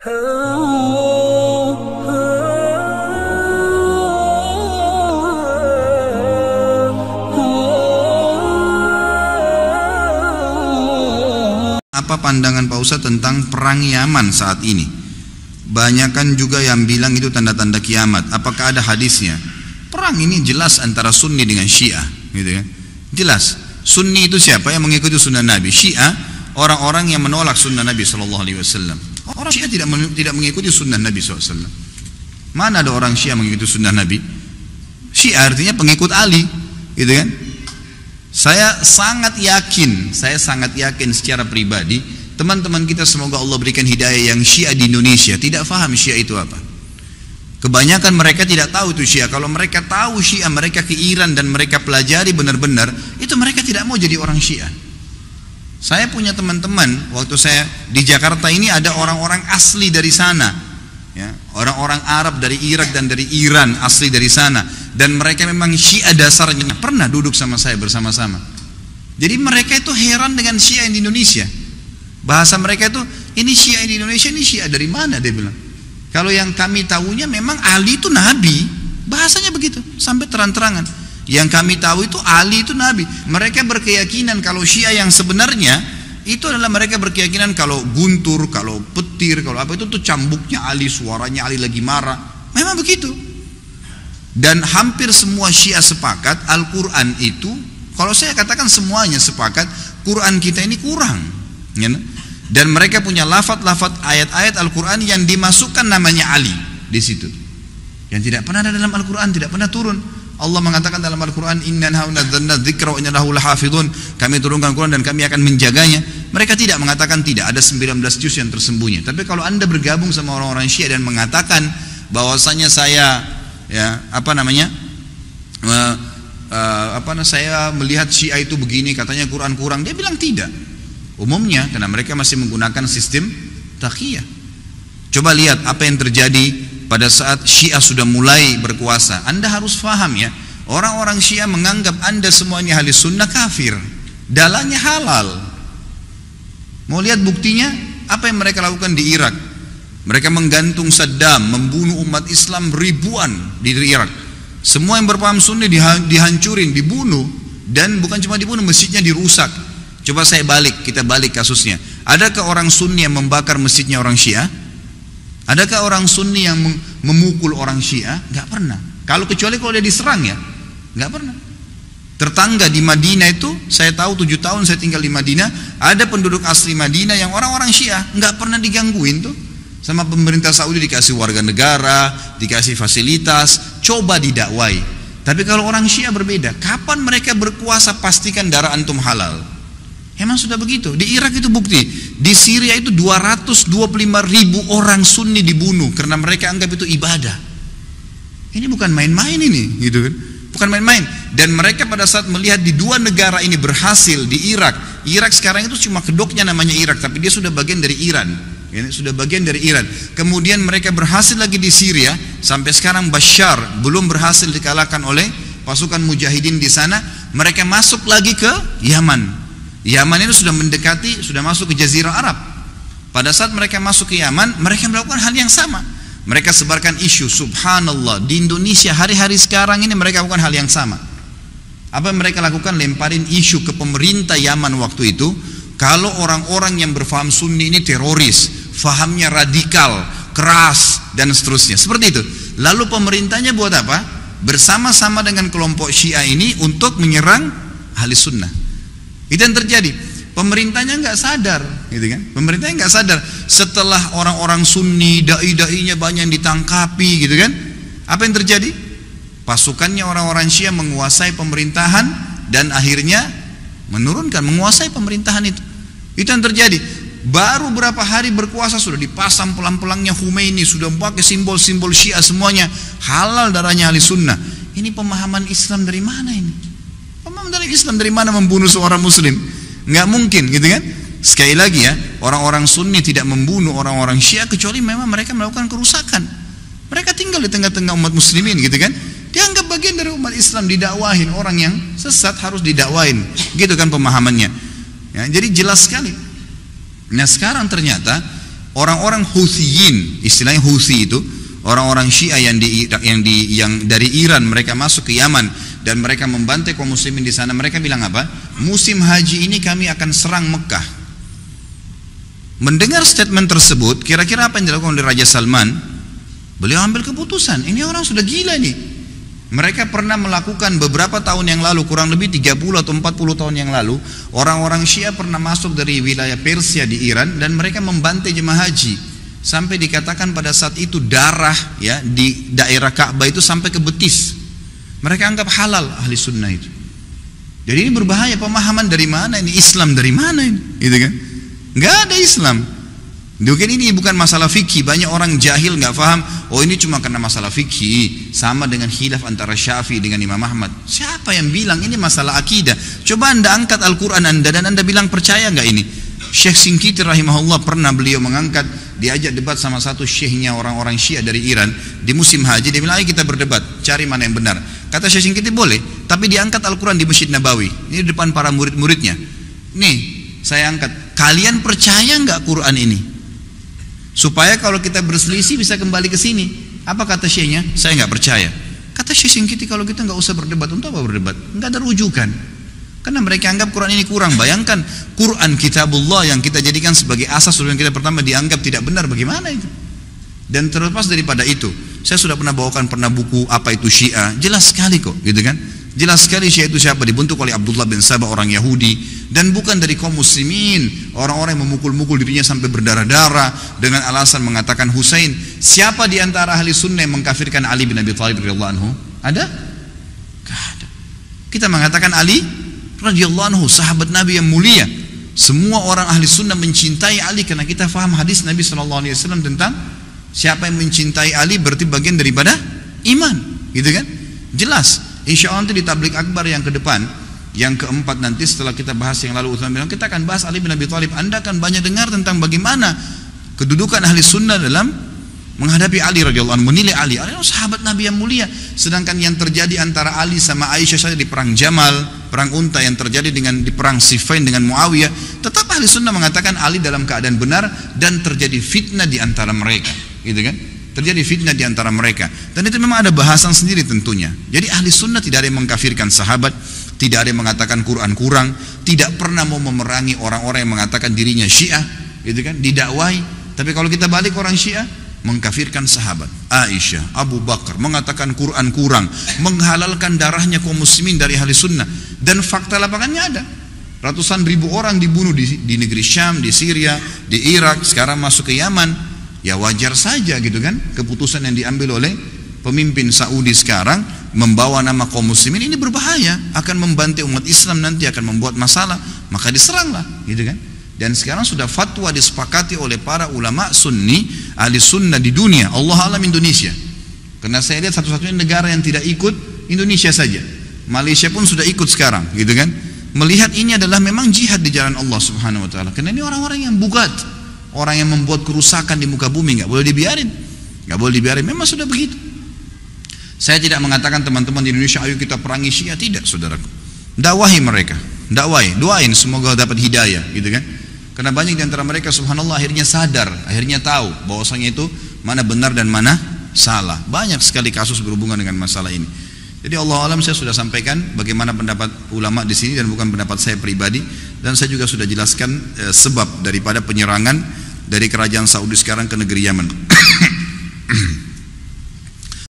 Apa pandangan Pak Ustadz tentang perang Yaman saat ini? Banyakan juga yang bilang itu tanda-tanda kiamat. Apakah ada hadisnya? Perang ini jelas antara Sunni dengan Syiah, gitu kan? Jelas. Sunni itu siapa? Yang mengikuti sunnah Nabi. Syiah orang-orang yang menolak sunnah Nabi SAW. Orang Syiah tidak mengikuti sunnah Nabi SAW. Mana ada orang Syiah mengikuti sunnah Nabi? Syiah artinya pengikut Ali, gitu kan? Saya sangat yakin secara pribadi, teman-teman kita semoga Allah berikan hidayah yang Syiah di Indonesia tidak faham Syiah itu apa. Kebanyakan mereka tidak tahu itu Syiah. Kalau mereka tahu Syiah, mereka ke Iran dan mereka pelajari benar-benar, itu mereka tidak mau jadi orang Syiah. Saya punya teman-teman, waktu saya di Jakarta ini ada orang-orang asli dari sana, ya, orang-orang Arab dari Irak dan dari Iran asli dari sana, dan mereka memang Syiah dasarnya, pernah duduk sama saya bersama-sama. Jadi mereka itu heran dengan Syiah di Indonesia. Bahasa mereka itu, ini Syiah di Indonesia, ini Syiah dari mana, dia bilang. Kalau yang kami tahunya memang Ali itu Nabi, bahasanya begitu sampai terang-terangan. Yang kami tahu itu Ali itu Nabi. Mereka berkeyakinan kalau Syiah yang sebenarnya itu adalah mereka berkeyakinan kalau guntur, kalau petir, kalau apa itu tuh cambuknya Ali, suaranya Ali lagi marah. Memang begitu. Dan hampir semua Syiah sepakat Al-Quran itu, kalau saya katakan semuanya sepakat, Quran kita ini kurang, ya? Dan mereka punya lafaz-lafaz ayat-ayat Al-Quran yang dimasukkan namanya Ali di situ, yang tidak pernah ada dalam Al-Quran, tidak pernah turun. Allah mengatakan dalam Al-Quran, Inna nazzalna dzikra wa inna lahu lahafidhun, kami turunkan Quran dan kami akan menjaganya. Mereka tidak mengatakan tidak ada 19 juz yang tersembunyi. Tapi kalau Anda bergabung sama orang-orang Syiah dan mengatakan bahwasanya saya saya melihat Syiah itu begini, katanya Quran kurang, dia bilang tidak. Umumnya karena mereka masih menggunakan sistem taqiyah. Coba lihat apa yang terjadi pada saat Syiah sudah mulai berkuasa. Anda harus faham ya, orang-orang Syiah menganggap Anda semua ini ahli sunnah kafir, dalahnya halal. Mau lihat buktinya? Apa yang mereka lakukan di Irak? Mereka menggantung Saddam, membunuh umat Islam ribuan di Irak. Semua yang berpaham Sunni dihancurin, dibunuh, dan bukan cuma dibunuh, masjidnya dirusak. Coba kita balik kasusnya. Adakah orang Sunni yang membakar masjidnya orang Syiah? Adakah orang Sunni yang memukul orang Syiah? Gak pernah. Kecuali kalau dia diserang ya, gak pernah. Tetangga di Madinah itu, saya tahu 7 tahun saya tinggal di Madinah, ada penduduk asli Madinah yang orang-orang Syiah, gak pernah digangguin tuh. Sama pemerintah Saudi dikasih warga negara, dikasih fasilitas, coba didakwai. Tapi kalau orang Syiah berbeda. Kapan mereka berkuasa pastikan darah antum halal. Emang sudah begitu. Di Irak itu bukti. Di Syria itu 225.000 orang Sunni dibunuh karena mereka anggap itu ibadah. Ini bukan main-main ini, gitu kan? Bukan main-main. Dan mereka pada saat melihat di dua negara ini berhasil di Irak. Irak sekarang itu cuma kedoknya namanya Irak, tapi dia sudah bagian dari Iran. Ini sudah bagian dari Iran. Kemudian mereka berhasil lagi di Syria. Sampai sekarang Bashar belum berhasil dikalahkan oleh pasukan mujahidin di sana. Mereka masuk lagi ke Yaman. Yaman itu sudah mendekati, sudah masuk ke Jazirah Arab. Pada saat mereka masuk ke Yaman, mereka melakukan hal yang sama. Mereka sebarkan isu, subhanallah, di Indonesia hari-hari sekarang ini mereka lakukan hal yang sama. Apa yang mereka lakukan? Lemparin isu ke pemerintah Yaman waktu itu, kalau orang-orang yang berfaham Sunni ini teroris, fahamnya radikal, keras, dan seterusnya. Seperti itu. Lalu pemerintahnya buat apa? Bersama-sama dengan kelompok Syiah ini untuk menyerang ahli sunnah. Itu yang terjadi. Pemerintahnya nggak sadar, gitu kan? Pemerintahnya nggak sadar. Setelah orang-orang Sunni, dai-dainya banyak yang ditangkapi, gitu kan? Apa yang terjadi? Pasukannya orang-orang Syiah menguasai pemerintahan dan akhirnya menguasai pemerintahan itu. Itu yang terjadi. Baru berapa hari berkuasa sudah dipasang pelang-pelangnya Khomeini, sudah pakai simbol-simbol Syiah semuanya, halal darahnya ahli sunnah. Ini pemahaman Islam dari mana ini? Pemahaman dari Islam dari mana membunuh seorang muslim? Nggak mungkin, gitu kan? Sekali lagi ya, orang-orang Sunni tidak membunuh orang-orang Syiah kecuali memang mereka melakukan kerusakan. Mereka tinggal di tengah-tengah umat muslimin, gitu kan? Dianggap bagian dari umat Islam, didakwahin. Orang yang sesat harus didakwahin, gitu kan pemahamannya ya, jadi jelas sekali. Nah sekarang ternyata orang-orang Huthiyin, istilahnya Huthi itu orang-orang Syiah yang dari Iran, mereka masuk ke Yaman dan mereka membantai kaum muslimin di sana. Mereka bilang apa? Musim haji ini kami akan serang Mekah. Mendengar statement tersebut, kira-kira apa yang dilakukan oleh Raja Salman? Beliau ambil keputusan, ini orang sudah gila nih. Mereka pernah melakukan beberapa tahun yang lalu, kurang lebih 30 atau 40 tahun yang lalu, orang-orang Syiah pernah masuk dari wilayah Persia di Iran dan mereka membantai jemaah haji. Sampai dikatakan pada saat itu darah ya di daerah Ka'bah itu sampai ke betis. Mereka anggap halal ahli sunnah itu. Jadi ini berbahaya, pemahaman dari mana ini? Islam dari mana ini? Gitu kan? Nggak ada Islam. Mungkin ini bukan masalah fikih. Banyak orang jahil nggak paham. Oh ini cuma karena masalah fikih, sama dengan khilaf antara Syafi'i dengan Imam Ahmad. Siapa yang bilang ini masalah akidah? Coba anda angkat Al-Quran anda dan anda bilang percaya nggak ini? Syekh Singkiti rahimahullah pernah beliau mengangkat, diajak debat sama satu syekhnya orang-orang Syiah dari Iran di musim haji. Dia bilang ayo kita berdebat, cari mana yang benar. Kata Syekh Singkiti boleh, tapi diangkat Al-Quran di Masjid Nabawi. Ini di depan para murid-muridnya. Nih saya angkat, kalian percaya nggak Quran ini? Supaya kalau kita berselisih bisa kembali ke sini. Apa kata syekhnya? Saya nggak percaya. Kata Syekh Singkiti, kalau kita nggak usah berdebat, untuk apa berdebat? Nggak ada rujukan. Karena mereka anggap Quran ini kurang. Bayangkan Quran kitabullah yang kita jadikan sebagai asas yang kita pertama dianggap tidak benar, bagaimana itu? Dan terlepas daripada itu, saya sudah pernah bawakan buku apa itu Syiah, jelas sekali kok, gitu kan? Jelas sekali Syiah itu siapa, dibentuk oleh Abdullah bin Sabah, orang Yahudi, dan bukan dari kaum muslimin, orang-orang yang memukul-mukul dirinya sampai berdarah-darah dengan alasan mengatakan Husain. Siapa di antara ahli sunnah yang mengkafirkan Ali bin Abi Thalib radhiyallahu anhu? Ada? Gak ada. Kita mengatakan Ali radhiyallahu anhu sahabat Nabi yang mulia. Semua orang ahli sunnah mencintai Ali karena kita faham hadis Nabi SAW tentang siapa yang mencintai Ali berarti bagian daripada iman, gitu kan? Jelas. Insya Allah nanti di tablik akbar yang ke depan, yang keempat nanti setelah kita bahas yang lalu Utsman bilang, kita akan bahas Ali bin Abi Thalib. Anda akan banyak dengar tentang bagaimana kedudukan ahli sunnah dalam menghadapi Ali radhiyallahu anhu, menilai Ali. Ali sahabat Nabi yang mulia. Sedangkan yang terjadi antara Ali sama Aisyah saja di perang Jamal, perang Unta yang terjadi di perang Siffin dengan Muawiyah, tetap ahli sunnah mengatakan Ali dalam keadaan benar dan terjadi fitnah di antara mereka, gitu kan? Terjadi fitnah di antara mereka, dan itu memang ada bahasan sendiri tentunya. Jadi ahli sunnah tidak ada yang mengkafirkan sahabat, tidak ada yang mengatakan Quran kurang, tidak pernah mau memerangi orang-orang yang mengatakan dirinya Syiah, gitu kan? Didakwai. Tapi kalau kita balik orang Syiah, mengkafirkan sahabat Aisyah, Abu Bakar, mengatakan Quran kurang, menghalalkan darahnya kaum muslimin dari ahli sunnah, dan fakta lapangannya ada. Ratusan ribu orang dibunuh di negeri Syam, di Syria, di Irak, sekarang masuk ke Yaman. Ya wajar saja gitu kan, keputusan yang diambil oleh pemimpin Saudi sekarang membawa nama kaum muslimin ini berbahaya, akan membantai umat Islam, nanti akan membuat masalah, maka diseranglah, gitu kan. Dan sekarang sudah fatwa disepakati oleh para ulama sunni, ahli sunnah di dunia, Allah alam Indonesia. Karena saya lihat satu-satunya negara yang tidak ikut Indonesia saja. Malaysia pun sudah ikut sekarang, gitu kan. Melihat ini adalah memang jihad di jalan Allah Subhanahu wa taala. Karena ini orang-orang yang bugat, orang yang membuat kerusakan di muka bumi, nggak boleh dibiarin, nggak boleh dibiarin. Memang sudah begitu. Saya tidak mengatakan teman-teman di Indonesia ayo kita perangi Syiah, tidak saudaraku. Dakwahi mereka, dakwai, doain semoga dapat hidayah, gitu kan. Karena banyak di antara mereka subhanallah akhirnya sadar, akhirnya tahu bahwasanya itu mana benar dan mana salah. Banyak sekali kasus berhubungan dengan masalah ini. Jadi Allah alam, saya sudah sampaikan bagaimana pendapat ulama di sini dan bukan pendapat saya pribadi, dan saya juga sudah jelaskan sebab daripada penyerangan dari kerajaan Saudi sekarang ke negeri Yaman.